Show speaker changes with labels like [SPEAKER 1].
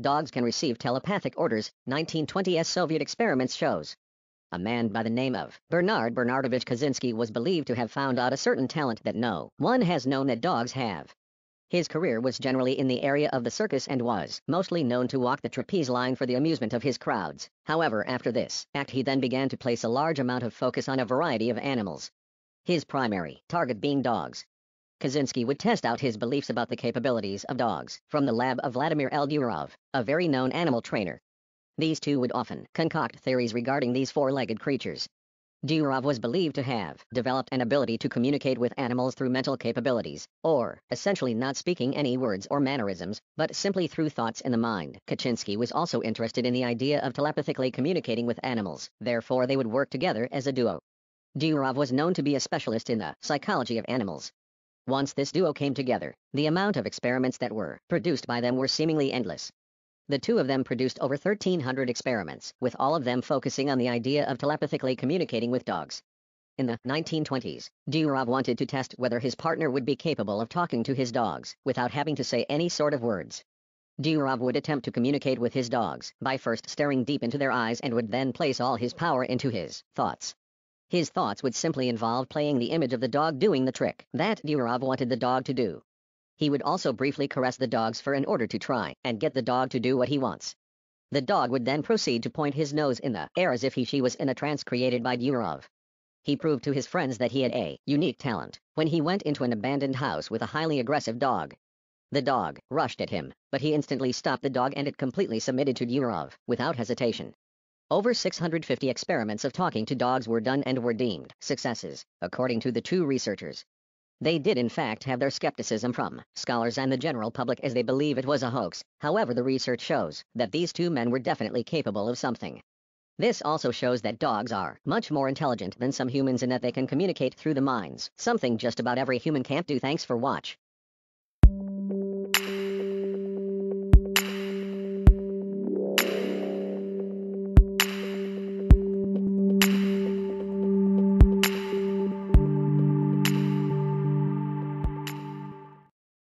[SPEAKER 1] dogs can receive telepathic orders, 1920's Soviet experiments shows. A man by the name of Bernard Bernardovich Kazhinskiy was believed to have found out a certain talent that no one has known that dogs have. His career was generally in the area of the circus and was mostly known to walk the trapeze line for the amusement of his crowds. However, after this act he then began to place a large amount of focus on a variety of animals, his primary target being dogs. Kachinskiy would test out his beliefs about the capabilities of dogs from the lab of Vladimir L. Durov, a very known animal trainer. These two would often concoct theories regarding these four-legged creatures. Durov was believed to have developed an ability to communicate with animals through mental capabilities, or essentially not speaking any words or mannerisms, but simply through thoughts in the mind. Kachinskiy was also interested in the idea of telepathically communicating with animals, therefore they would work together as a duo. Durov was known to be a specialist in the psychology of animals. Once this duo came together, the amount of experiments that were produced by them were seemingly endless. The two of them produced over 1,300 experiments, with all of them focusing on the idea of telepathically communicating with dogs. In the 1920s, Durov wanted to test whether his partner would be capable of talking to his dogs without having to say any sort of words. Durov would attempt to communicate with his dogs by first staring deep into their eyes and would then place all his power into his thoughts. His thoughts would simply involve playing the image of the dog doing the trick that Durov wanted the dog to do. He would also briefly caress the dog's fur in order to try and get the dog to do what he wants. The dog would then proceed to point his nose in the air as if she was in a trance created by Durov. He proved to his friends that he had a unique talent when he went into an abandoned house with a highly aggressive dog. The dog rushed at him, but he instantly stopped the dog and it completely submitted to Durov, without hesitation. Over 650 experiments of talking to dogs were done and were deemed successes, according to the two researchers. They did in fact have their skepticism from scholars and the general public as they believe it was a hoax. However, the research shows that these two men were definitely capable of something. This also shows that dogs are much more intelligent than some humans in that they can communicate through the minds, something just about every human can't do. Thanks for watch.